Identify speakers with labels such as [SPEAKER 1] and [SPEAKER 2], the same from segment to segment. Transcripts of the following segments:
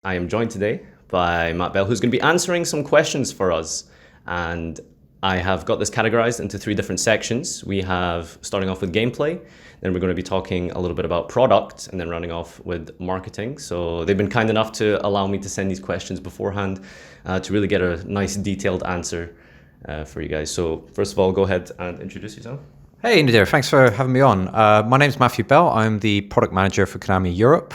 [SPEAKER 1] I am joined today by Matt Bell, who's going to be answering some questions for us. And I have got this categorized into three different sections. We have starting off with gameplay, then we're going to be talking a little bit about product, and then running off with marketing. So they've been kind enough to allow me to send these questions beforehand to really get a nice detailed answer for you guys. So first of all, go ahead and introduce yourself.
[SPEAKER 2] Hey Nadir, thanks for having me on. My name's Matthew Bell. I'm the product manager for Konami Europe.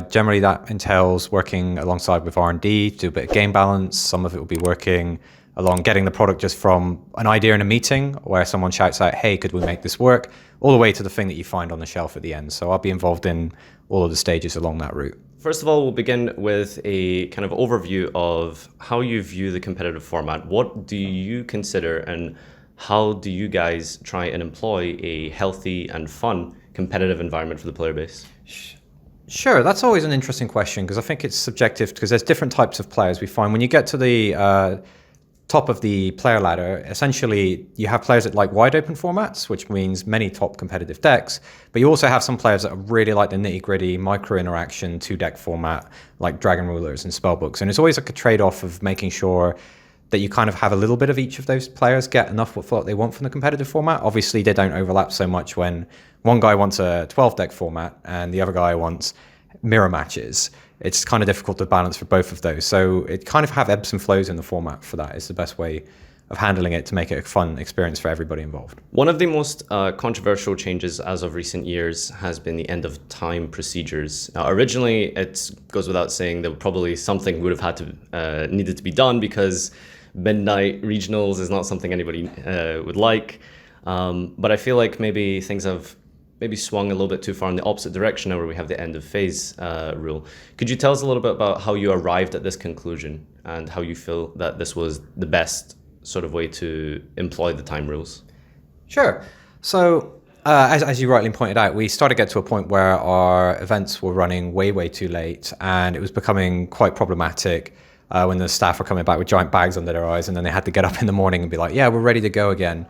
[SPEAKER 2] Generally that entails working alongside with R&D, do a bit of game balance. Some of it will be working along getting the product just from an idea in a meeting where someone shouts out, hey, could we make this work? All the way to the thing that you find on the shelf at the end. So I'll be involved in all of the stages along that route.
[SPEAKER 1] First of all, we'll begin with a kind of overview of how you view the competitive format. What do you consider, and how do you guys try and employ a healthy and fun competitive environment for the player base?
[SPEAKER 2] Sure, that's always an interesting question because I think it's subjective because there's different types of players we find. When you get to the top of the player ladder, essentially you have players that like wide open formats, which means many top competitive decks, but you also have some players that really like the nitty gritty micro interaction 2-deck format like Dragon Rulers and Spellbooks. And it's always like a trade-off of making sure that you kind of have a little bit of each of those players get enough what they want from the competitive format. Obviously, they don't overlap so much when one guy wants a 12-deck format and the other guy wants mirror matches. It's kind of difficult to balance for both of those. So it kind of have ebbs and flows in the format for that. It's the best way of handling it to make it a fun experience for everybody involved.
[SPEAKER 1] One of the most controversial changes as of recent years has been the end of time procedures. Now, originally, it goes without saying that probably something would have had to needed to be done because midnight regionals is not something anybody would like. But I feel like maybe things have swung a little bit too far in the opposite direction now, where we have the end of phase rule. Could you tell us a little bit about how you arrived at this conclusion and how you feel that this was the best sort of way to employ the time rules?
[SPEAKER 2] Sure. So as you rightly pointed out, we started to get to a point where our events were running way too late, and it was becoming quite problematic when the staff were coming back with giant bags under their eyes, and then they had to get up in the morning and be like, yeah, we're ready to go again.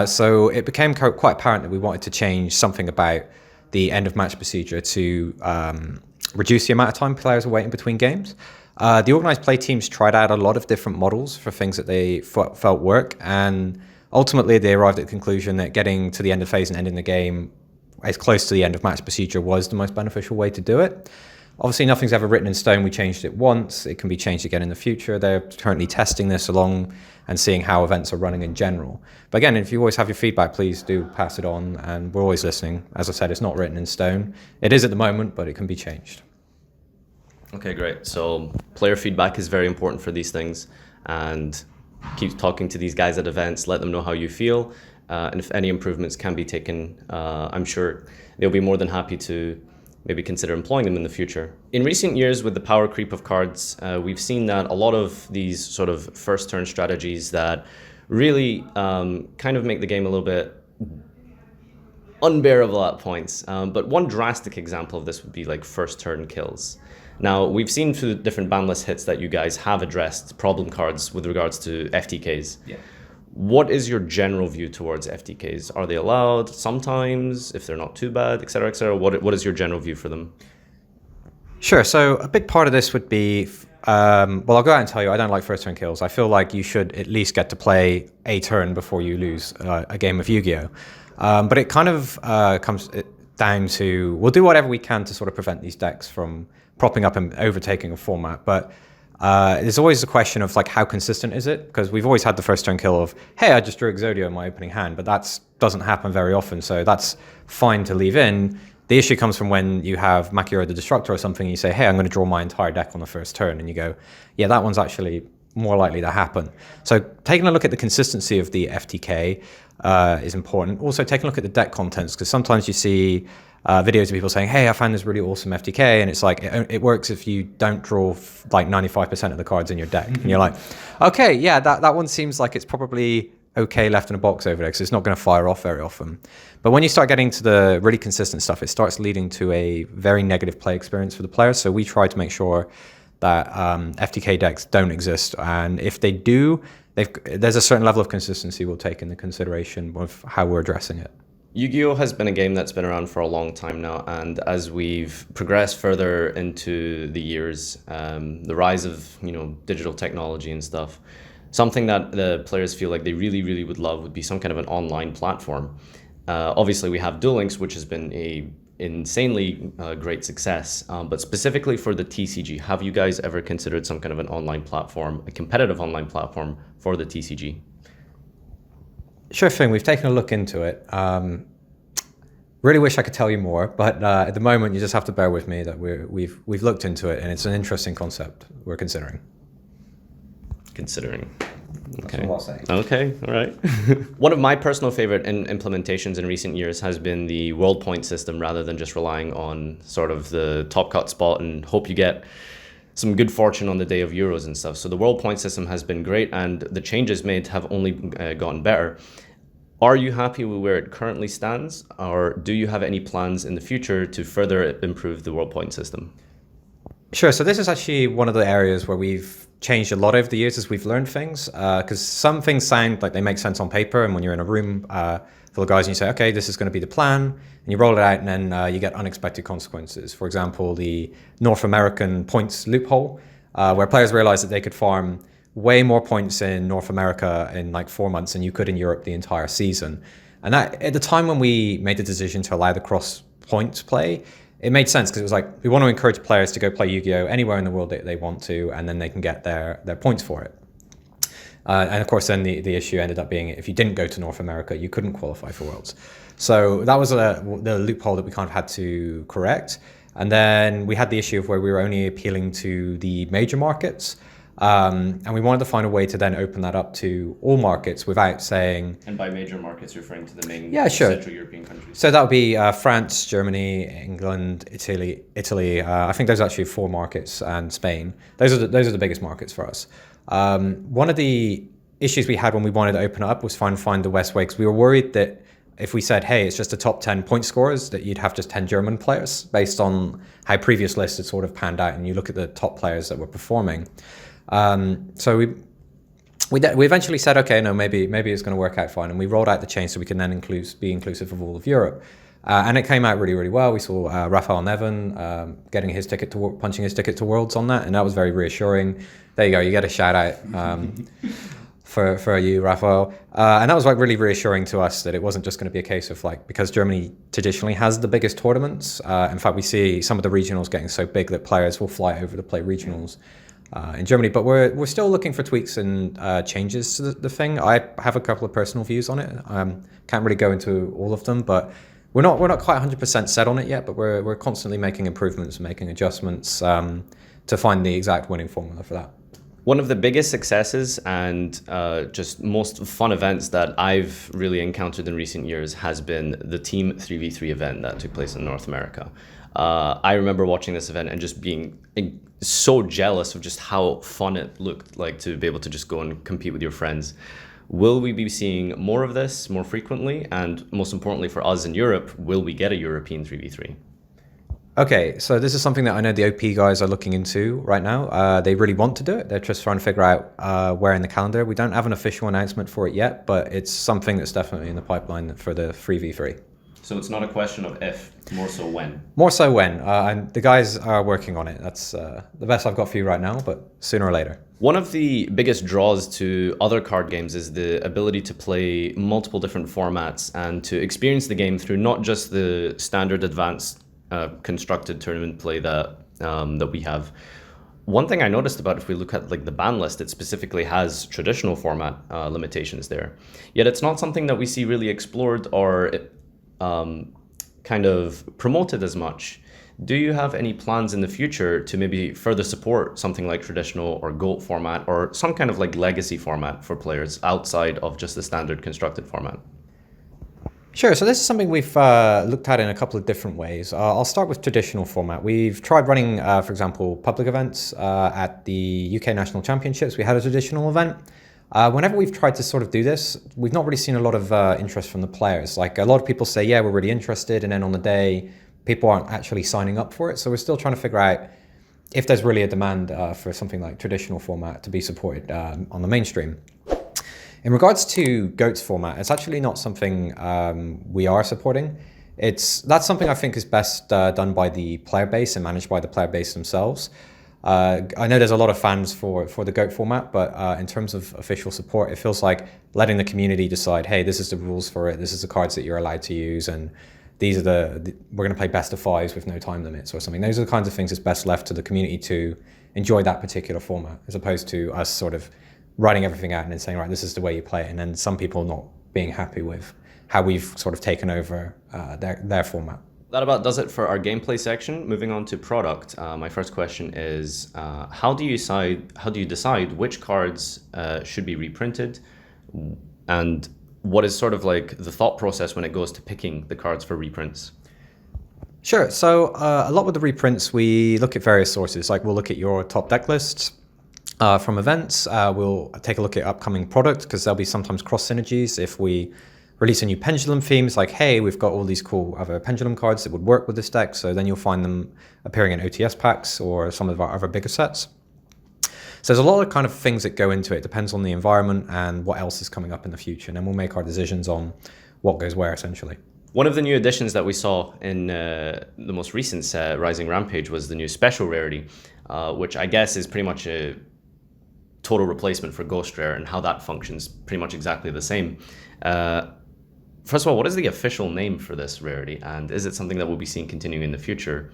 [SPEAKER 2] So it became quite apparent that we wanted to change something about the end of match procedure to reduce the amount of time players are waiting between games. The organized play teams tried out a lot of different models for things that they felt work, and ultimately they arrived at the conclusion that getting to the end of phase and ending the game as close to the end of match procedure was the most beneficial way to do it. Obviously, nothing's ever written in stone. We changed it once. It can be changed again in the future. They're currently testing this along and seeing how events are running in general. But again, if you always have your feedback, please do pass it on, and we're always listening. As I said, it's not written in stone. It is at the moment, but it can be changed.
[SPEAKER 1] Okay, great. So player feedback is very important for these things, and keep talking to these guys at events, let them know how you feel, and if any improvements can be taken, I'm sure they'll be more than happy to maybe consider employing them in the future. In recent years, with the power creep of cards, we've seen that a lot of these sort of first turn strategies that really kind of make the game a little bit unbearable at points. But one drastic example of this would be like first turn kills. Now, we've seen through the different banless hits that you guys have addressed problem cards with regards to FTKs. Yeah. What is your general view towards FTKs? Are they allowed sometimes, if they're not too bad, et cetera, et cetera? What is your general view for them?
[SPEAKER 2] Sure. So a big part of this would be, well, I'll go out and tell you, I don't like first turn kills. I feel like you should at least get to play a turn before you lose a game of Yu-Gi-Oh! But it kind of comes down to, we'll do whatever we can to sort of prevent these decks from propping up and overtaking a format. But there's always the question of like, how consistent is it? Because we've always had the first turn kill of, hey, I just drew Exodio in my opening hand, but that doesn't happen very often. So that's fine to leave in. The issue comes from when you have Makiro the Destructor or something, and you say, hey, I'm going to draw my entire deck on the first turn. And you go, yeah, that one's actually more likely to happen. So taking a look at the consistency of the FTK is important. Also taking a look at the deck contents, because sometimes you see videos of people saying, hey, I found this really awesome FTK, and it's like, it works if you don't draw like 95% of the cards in your deck. And you're like, okay, yeah, that one seems like it's probably okay left in a box over there, because it's not going to fire off very often. But when you start getting to the really consistent stuff, it starts leading to a very negative play experience for the players. So we try to make sure that FTK decks don't exist, and if they do, there's a certain level of consistency we'll take into consideration of how we're addressing it.
[SPEAKER 1] Yu-Gi-Oh has been a game that's been around for a long time now, and as we've progressed further into the years, the rise of digital technology and stuff, something that the players feel like they really, really would love would be some kind of an online platform. Obviously, we have Duel Links, which has been a insanely great success, but specifically for the TCG, have you guys ever considered some kind of an online platform, a competitive online platform for the TCG?
[SPEAKER 2] Sure thing. We've taken a look into it. Really wish I could tell you more, but at the moment you just have to bear with me that we've looked into it, and it's an interesting concept we're considering.
[SPEAKER 1] Considering. Okay.
[SPEAKER 2] That's all I'll say.
[SPEAKER 1] Okay, all right. One of my personal favorite implementations in recent years has been the world point system, rather than just relying on sort of the top cut spot and hope you get some good fortune on the day of Euros and stuff. So the world point system has been great, and the changes made have only gotten better. Are you happy with where it currently stands, or do you have any plans in the future to further improve the world point system?
[SPEAKER 2] Sure. So this is actually one of the areas where we've changed a lot over the years as we've learned things, because some things sound like they make sense on paper, and when you're in a room full of guys and you say, okay, this is going to be the plan, and you roll it out, and then you get unexpected consequences. For example, the North American points loophole, where players realized that they could farm way more points in North America in like 4 months than you could in Europe the entire season. And that, at the time when we made the decision to allow the cross points play, it made sense, because it was like, we want to encourage players to go play Yu-Gi-Oh anywhere in the world that they want to, and then they can get their points for it. And of course, then the issue ended up being, if you didn't go to North America, you couldn't qualify for Worlds. So that was the loophole that we kind of had to correct. And then we had the issue of where we were only appealing to the major markets. And we wanted to find a way to then open that up to all markets without saying...
[SPEAKER 1] And by major markets, referring to the main Central European countries.
[SPEAKER 2] So that would be France, Germany, England, Italy. I think there's actually 4 markets, and Spain. Those are the biggest markets for us. One of the issues we had when we wanted to open it up was trying to find the best way, because we were worried that if we said, hey, it's just the top 10 point scorers, that you'd have just 10 German players based on how previous lists had sort of panned out, and you look at the top players that were performing. So we eventually said, okay, no, maybe it's going to work out fine, and we rolled out the change so we can then be inclusive of all of Europe, and it came out really, really well. We saw Rafael Nevin punching his ticket to Worlds on that, and that was very reassuring. There you go, you get a shout out for you, Rafael, and that was like really reassuring to us that it wasn't just going to be a case of like, because Germany traditionally has the biggest tournaments. In fact, we see some of the regionals getting so big that players will fly over to play regionals in Germany, but we're still looking for tweaks and changes to the thing. I have a couple of personal views on it. Can't really go into all of them, but we're not quite 100% set on it yet. But we're constantly making improvements, making adjustments to find the exact winning formula for that.
[SPEAKER 1] One of the biggest successes and just most fun events that I've really encountered in recent years has been the Team 3v3 event that took place in North America. I remember watching this event and just being so jealous of just how fun it looked like to be able to just go and compete with your friends. Will we be seeing more of this more frequently? And most importantly for us in Europe, will we get a European 3v3?
[SPEAKER 2] Okay, so this is something that I know the OP guys are looking into right now. They really want to do it. They're just trying to figure out where in the calendar. We don't have an official announcement for it yet, but it's something that's definitely in the pipeline for the 3v3.
[SPEAKER 1] So it's not a question of if, more so when?
[SPEAKER 2] More so when, and the guys are working on it. That's the best I've got for you right now, but sooner or later.
[SPEAKER 1] One of the biggest draws to other card games is the ability to play multiple different formats and to experience the game through not just the standard advanced constructed tournament play that we have. One thing I noticed about, if we look at like the ban list, it specifically has traditional format limitations there. Yet it's not something that we see really explored or kind of promoted as much. Do you have any plans in the future to maybe further support something like traditional or GOAT format or some kind of like legacy format for players outside of just the standard constructed format?
[SPEAKER 2] Sure, so this is something we've looked at in a couple of different ways. I'll start with traditional format. We've tried running, for example, public events at the UK National Championships. We had a traditional event. Whenever we've tried to sort of do this, we've not really seen a lot of interest from the players. Like, a lot of people say, yeah, we're really interested, and then on the day, people aren't actually signing up for it. So we're still trying to figure out if there's really a demand for something like traditional format to be supported on the mainstream. In regards to GOATS format, it's actually not something we are supporting. That's something I think is best done by the player base and managed by the player base themselves. I know there's a lot of fans for the GOAT format, but in terms of official support, it feels like letting the community decide, hey, this is the rules for it, this is the cards that you're allowed to use, and these are we're going to play best of fives with no time limits or something. Those are the kinds of things that's best left to the community to enjoy that particular format, as opposed to us sort of writing everything out and then saying, right, this is the way you play it, and then some people not being happy with how we've sort of taken over their format.
[SPEAKER 1] That about does it for our gameplay section. Moving on to product, my first question is, how do you decide which cards should be reprinted, and what is sort of like the thought process when it goes to picking the cards for reprints?
[SPEAKER 2] Sure. So a lot with the reprints, we look at various sources. Like we'll look at your top deck lists from events. We'll take a look at upcoming product, because there'll be sometimes cross synergies. If we release a new pendulum theme, it's like, hey, we've got all these cool other pendulum cards that would work with this deck. So then you'll find them appearing in OTS packs or some of our other bigger sets. So there's a lot of kind of things that go into it. It depends on the environment and what else is coming up in the future. And then we'll make our decisions on what goes where, essentially.
[SPEAKER 1] One of the new additions that we saw in the most recent set, Rising Rampage, was the new special rarity, which I guess is pretty much a total replacement for Ghost Rare, and how that functions pretty much exactly the same. First of all, what is the official name for this rarity, and is it something that we'll be seeing continuing in the future?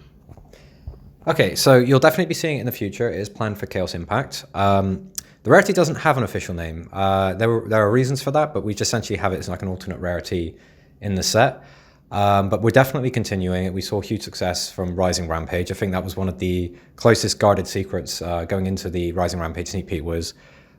[SPEAKER 2] Okay, so you'll definitely be seeing it in the future. It is planned for Chaos Impact. The rarity doesn't have an official name. There are reasons for that, but we just essentially have it as like an alternate rarity in the set. But we're definitely continuing it. We saw huge success from Rising Rampage. I think that was one of the closest guarded secrets going into the Rising Rampage sneak peek was,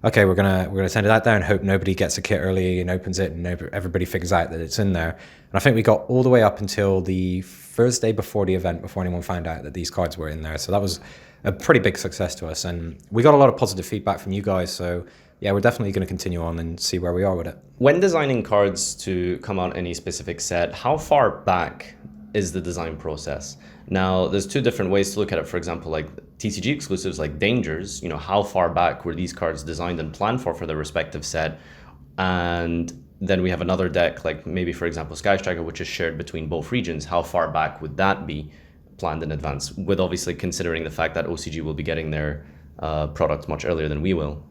[SPEAKER 2] okay, we're gonna send it out there and hope nobody gets a kit early and opens it and everybody figures out that it's in there. And I think we got all the way up until the Thursday before the event before anyone found out that these cards were in there. So that was a pretty big success to us, and we got a lot of positive feedback from you guys. So yeah, we're definitely going to continue on and see where we are with it.
[SPEAKER 1] When designing cards to come out any specific set, how far back is the design process? Now, there's two different ways to look at it. For example, like TCG exclusives like Dangers, how far back were these cards designed and planned for their respective set? And then we have another deck, like maybe, for example, Sky Striker, which is shared between both regions. How far back would that be planned in advance, with obviously considering the fact that OCG will be getting their product much earlier than we will?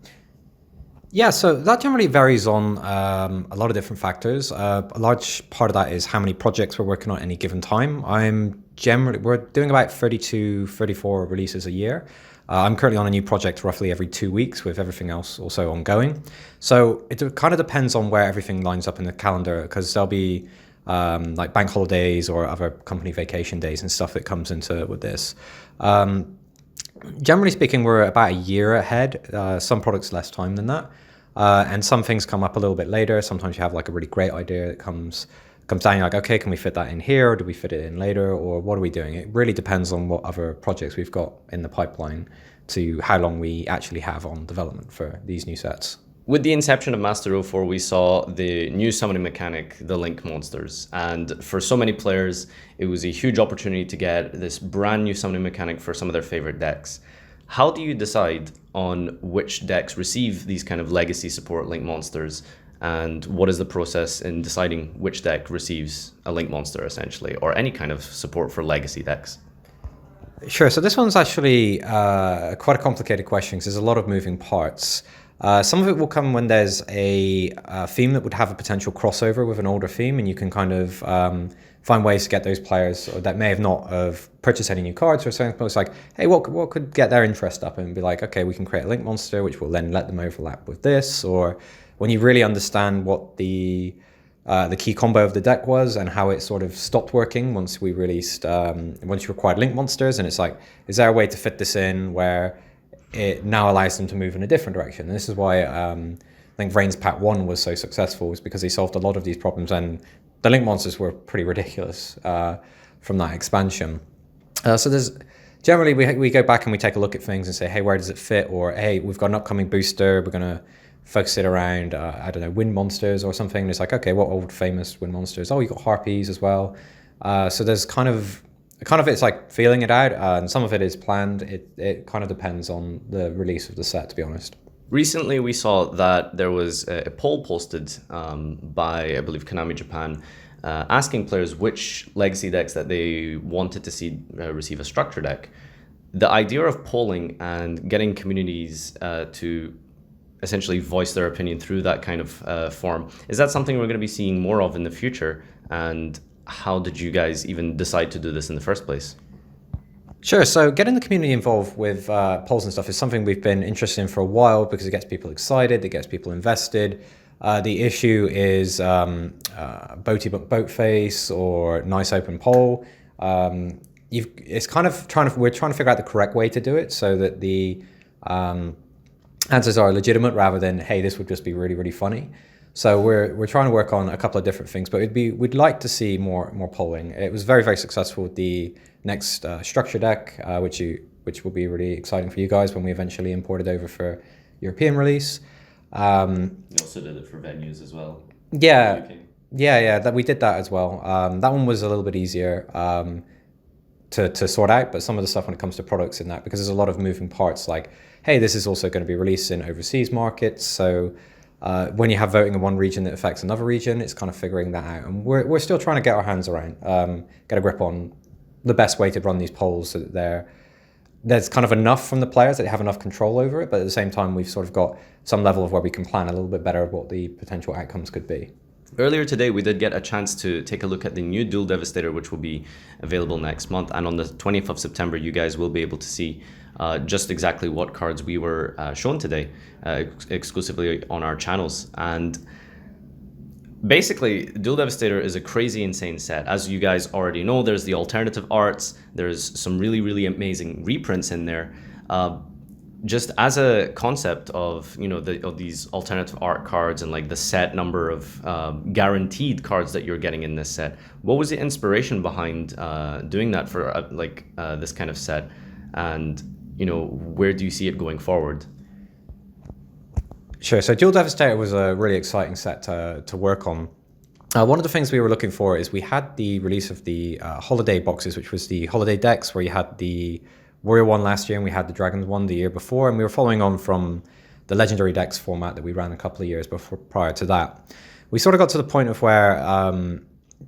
[SPEAKER 2] Yeah, so that generally varies on a lot of different factors. A large part of that is how many projects we're working on at any given time. We're doing about 32, 34 releases a year. I'm currently on a new project roughly every 2 weeks, with everything else also ongoing. So it kind of depends on where everything lines up in the calendar, because there'll be like bank holidays or other company vacation days and stuff that comes into with this. Generally speaking, we're about a year ahead. Some products less time than that. And some things come up a little bit later. Sometimes you have like a really great idea that comes down, you're like, okay, can we fit that in here, or do we fit it in later, or what are we doing? It really depends on what other projects we've got in the pipeline to how long we actually have on development for these new sets.
[SPEAKER 1] With the inception of Master 04, we saw the new summoning mechanic, the Link Monsters. And for so many players, it was a huge opportunity to get this brand new summoning mechanic for some of their favorite decks. How do you decide on which decks receive these kind of legacy support Link Monsters? And what is the process in deciding which deck receives a Link Monster, essentially, or any kind of support for legacy decks?
[SPEAKER 2] Sure, so this one's actually quite a complicated question, because there's a lot of moving parts. Some of it will come when there's a theme that would have a potential crossover with an older theme, and you can kind of find ways to get those players that may have not have purchased any new cards or something. But it's like, hey, what could get their interest up, and be like, okay, we can create a Link Monster, which will then let them overlap with this. Or when you really understand what the key combo of the deck was and how it sort of stopped working once we released, once you acquired Link Monsters, and it's like, is there a way to fit this in where it now allows them to move in a different direction? And this is why I think Vrain's Pack 1 was so successful, was because he solved a lot of these problems, and the Link Monsters were pretty ridiculous from that expansion. So there's generally, we go back and we take a look at things and say, hey, where does it fit? Or, hey, we've got an upcoming booster, we're going to focus it around, I don't know, wind monsters or something. And it's like, okay, what old famous wind monsters? Oh, you got harpies as well. So there's kind of it's like feeling it out, and some of it is planned. It kind of depends on the release of the set, to be honest.
[SPEAKER 1] Recently, we saw that there was a poll posted by, I believe, Konami Japan, asking players which legacy decks that they wanted to see receive a structure deck. The idea of polling and getting communities to essentially voice their opinion through that kind of form, is that something we're going to be seeing more of in the future? And how did you guys even decide to do this in the first place?
[SPEAKER 2] Sure. So getting the community involved with polls and stuff is something we've been interested in for a while because it gets people excited, it gets people invested. The issue is Boaty Book Boat Face or Nice Open Poll. It's kind of we're trying to figure out the correct way to do it so that the answers are legitimate rather than, hey, this would just be really, really funny. So we're trying to work on a couple of different things, but we'd like to see more polling. It was very, very successful with the next structure deck, which will be really exciting for you guys when we eventually import it over for European release.
[SPEAKER 1] You also did it for venues as well.
[SPEAKER 2] Yeah, that we did that as well. That one was a little bit easier to sort out, but some of the stuff when it comes to products in that, because there's a lot of moving parts, like, hey, this is also going to be released in overseas markets, so when you have voting in one region that affects another region, it's kind of figuring that out. And we're still trying to get our hands around, get a grip on the best way to run these polls so that there's kind of enough from the players that they have enough control over it, but at the same time, we've sort of got some level of where we can plan a little bit better what the potential outcomes could be.
[SPEAKER 1] Earlier today, we did get a chance to take a look at the new Duel Devastator, which will be available next month. And on the 20th of September, you guys will be able to see just exactly what cards we were shown today, exclusively on our channels. And basically, Duel Devastator is a crazy, insane set. As you guys already know, there's the alternative arts. There's some really, really amazing reprints in there. Just as a concept of, you know, of these alternative art cards and like the set number of guaranteed cards that you're getting in this set, what was the inspiration behind doing that for this kind of set? And, you know, where do you see it going forward?
[SPEAKER 2] Sure. So Duel Devastator was a really exciting set to work on. One of the things we were looking for is we had the release of the holiday boxes, which was the holiday decks where you had the Warrior one last year and we had the Dragons one the year before, and we were following on from the Legendary decks format that we ran a couple of years prior to that. We sort of got to the point of where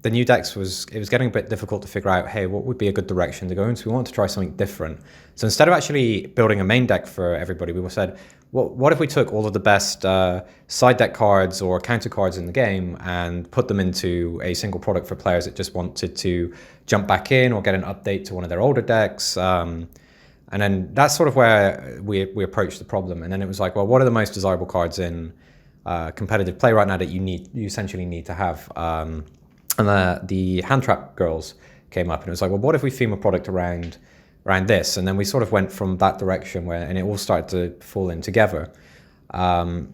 [SPEAKER 2] the new decks it was getting a bit difficult to figure out, hey, what would be a good direction to go in? So we wanted to try something different. So instead of actually building a main deck for everybody, we said, what if we took all of the best side deck cards or counter cards in the game and put them into a single product for players that just wanted to jump back in or get an update to one of their older decks? And then that's sort of where we approached the problem. And then it was like, well, what are the most desirable cards in competitive play right now that you essentially need to have? And the hand trap girls came up, and it was like, well, what if we theme a product around this? And then we sort of went from that direction and it all started to fall in together. And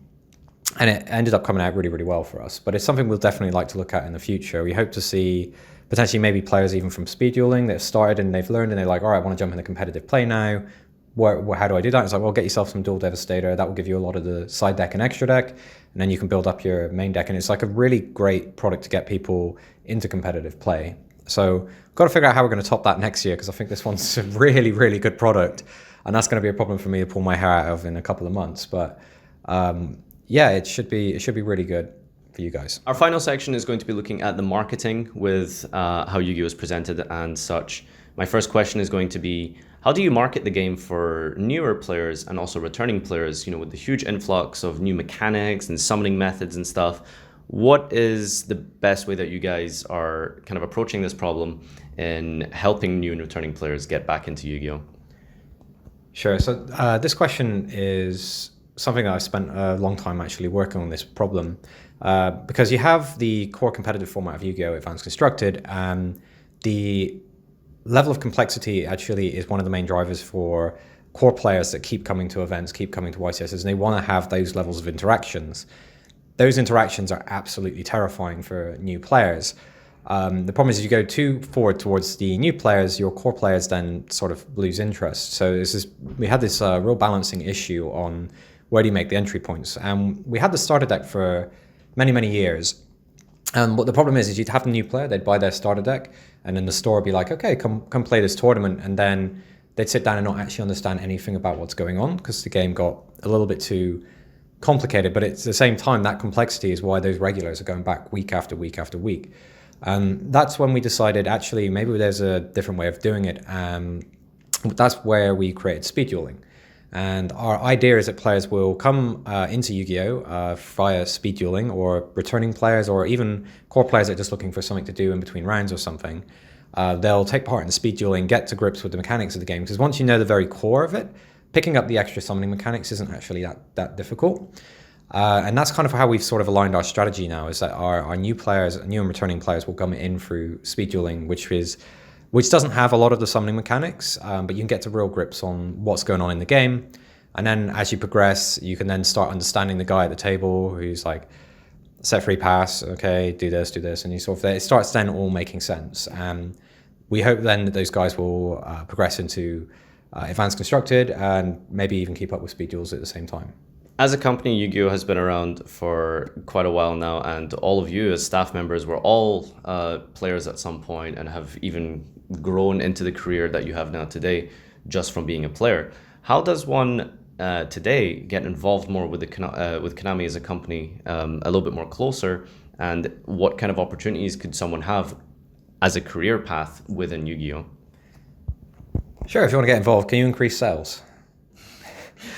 [SPEAKER 2] it ended up coming out really, really well for us. But it's something we'll definitely like to look at in the future. We hope to see potentially maybe players even from speed dueling that have started and they've learned and they're like, all right, I want to jump into competitive play now. How do I do that? It's like, well, get yourself some Duel Devastator. That will give you a lot of the side deck and extra deck. And then you can build up your main deck. And it's like a really great product to get people into competitive play. So got to figure out how we're going to top that next year, because I think this one's a really, really good product. And that's going to be a problem for me to pull my hair out of in a couple of months. But yeah, it should be really good for you guys.
[SPEAKER 1] Our final section is going to be looking at the marketing with how Yu-Gi-Oh is presented and such. My first question is going to be, how do you market the game for newer players and also returning players, you know, with the huge influx of new mechanics and summoning methods and stuff? What is the best way that you guys are kind of approaching this problem in helping new and returning players get back into Yu-Gi-Oh?
[SPEAKER 2] Sure. So this question is something that I've spent a long time actually working on, this problem, because you have the core competitive format of Yu-Gi-Oh! Advanced Constructed, and the level of complexity actually is one of the main drivers for core players that keep coming to events, keep coming to YCSs, and they want to have those levels of interactions. Those interactions are absolutely terrifying for new players. The problem is, if you go too forward towards the new players, your core players then sort of lose interest. So we had this real balancing issue on where do you make the entry points. And we had the starter deck for many, many years. And what the problem is you'd have the new player, they'd buy their starter deck, and then the store would be like, okay, come play this tournament. And then they'd sit down and not actually understand anything about what's going on, because the game got a little bit too complicated, but at the same time, that complexity is why those regulars are going back week after week after week. That's when we decided, actually, maybe there's a different way of doing it. That's where we created speed dueling. And our idea is that players will come into Yu-Gi-Oh! Via speed dueling, or returning players, or even core players that are just looking for something to do in between rounds or something. They'll take part in speed dueling, get to grips with the mechanics of the game, because once you know the very core of it, picking up the extra summoning mechanics isn't actually that difficult. And that's kind of how we've sort of aligned our strategy now, is that our new players, new and returning players, will come in through speed dueling, which doesn't have a lot of the summoning mechanics, but you can get to real grips on what's going on in the game. And then as you progress, you can then start understanding the guy at the table who's like, set free pass, okay, do this, and you sort of, it starts then all making sense. And we hope then that those guys will progress into advanced constructed and maybe even keep up with speed duels at the same time.
[SPEAKER 1] As a company, Yu-Gi-Oh! Has been around for quite a while now, and all of you as staff members were all players at some point and have even grown into the career that you have now today just from being a player. How does one today get involved more with with Konami as a company a little bit more closer, and what kind of opportunities could someone have as a career path within Yu-Gi-Oh?
[SPEAKER 2] Sure, if you want to get involved, can you increase sales?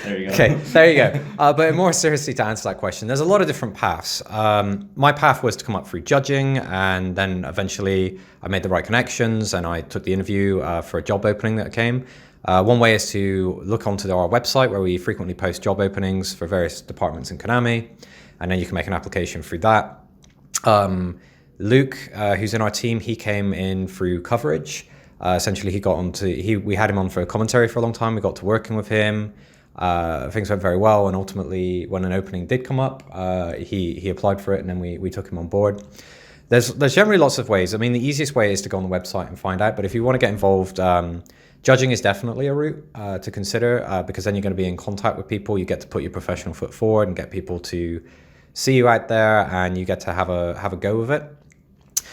[SPEAKER 1] There you go.
[SPEAKER 2] Okay, there you go. But more seriously, to answer that question, there's a lot of different paths. My path was to come up through judging, and then eventually I made the right connections and I took the interview for a job opening that came. One way is to look onto our website, where we frequently post job openings for various departments in Konami, and then you can make an application through that. Luke, who's in our team, he came in through coverage. Essentially, we had him on for a commentary for a long time. We got to working with him. Things went very well, and ultimately, when an opening did come up, he applied for it, and then we took him on board. There's generally lots of ways. I mean, the easiest way is to go on the website and find out, but if you want to get involved, judging is definitely a route to consider, because then you're going to be in contact with people. You get to put your professional foot forward and get people to see you out there, and you get to have a go with it.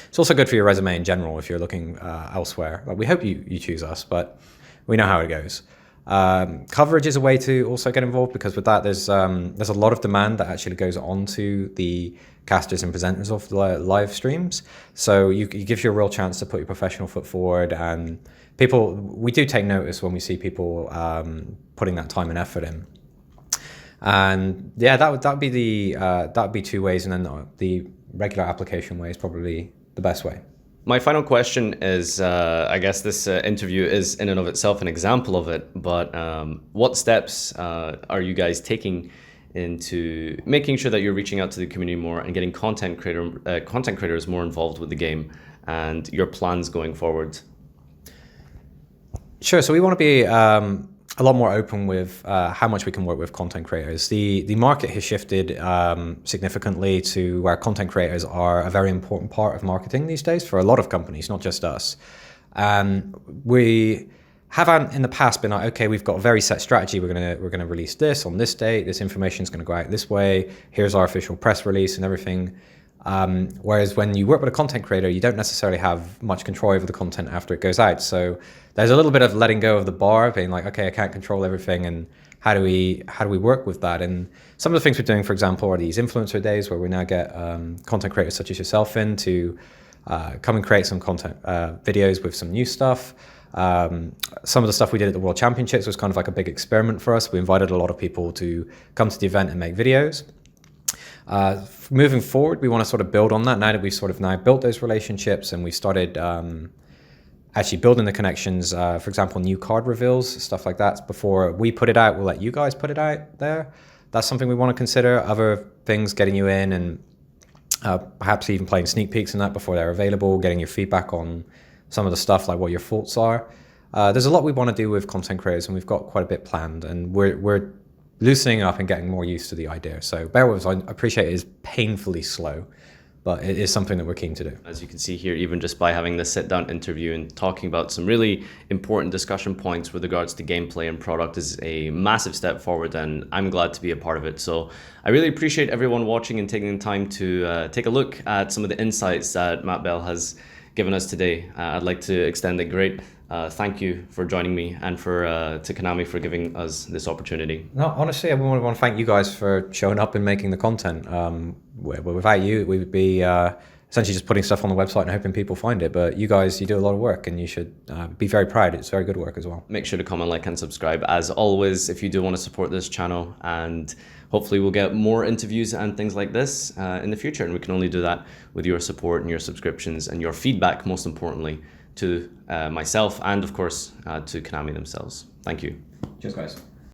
[SPEAKER 2] It's also good for your resume in general if you're looking elsewhere. Like, we hope you choose us, but we know how it goes. Coverage is a way to also get involved, because with that there's a lot of demand that actually goes on to the casters and presenters of the live streams. So it gives you a real chance to put your professional foot forward, and we do take notice when we see people putting that time and effort in. And yeah, that'd be two ways, and then the regular application way is probably the best way.
[SPEAKER 1] My final question is, I guess this interview is in and of itself an example of it, but what steps are you guys taking into making sure that you're reaching out to the community more and getting content creators more involved with the game, and your plans going forward?
[SPEAKER 2] Sure. So we want to be a lot more open with how much we can work with content creators. The market has shifted significantly to where content creators are a very important part of marketing these days for a lot of companies, not just us. We have in the past been like, okay, we've got a very set strategy. We're gonna release this on this date. This information is gonna go out this way. Here's our official press release and everything. Whereas when you work with a content creator, you don't necessarily have much control over the content after it goes out. So there's a little bit of letting go of the bar, being like, okay, I can't control everything, and how do we work with that? And some of the things we're doing, for example, are these influencer days, where we now get content creators such as yourself in to come and create some content videos with some new stuff. Some of the stuff we did at the World Championships was kind of like a big experiment for us. We invited a lot of people to come to the event and make videos. Moving forward, we want to sort of build on that now that we've sort of now built those relationships, and we started actually building the connections. For example, new card reveals, stuff like that. Before we put it out, we'll let you guys put it out there. That's something we want to consider. Other things, getting you in and perhaps even playing sneak peeks in that before they're available, getting your feedback on some of the stuff, like what your thoughts are. There's a lot we want to do with content creators, and we've got quite a bit planned, and we're loosening up and getting more used to the idea. So bear with us. I appreciate it is painfully slow, but it is something that we're keen to do.
[SPEAKER 1] As you can see here, even just by having this sit-down interview and talking about some really important discussion points with regards to gameplay and product is a massive step forward, and I'm glad to be a part of it. So I really appreciate everyone watching and taking the time to take a look at some of the insights that Matt Bell has given us today. I'd like to extend a great thank you for joining me, and to Konami for giving us this opportunity.
[SPEAKER 2] No, honestly, I want to thank you guys for showing up and making the content. Without you, we would be essentially just putting stuff on the website and hoping people find it. But you guys, you do a lot of work, and you should be very proud. It's very good work as well.
[SPEAKER 1] Make sure to comment, like, and subscribe. As always, if you do want to support this channel, and hopefully we'll get more interviews and things like this in the future. And we can only do that with your support and your subscriptions and your feedback, most importantly, to myself and, of course, to Konami themselves. Thank you.
[SPEAKER 2] Cheers, guys.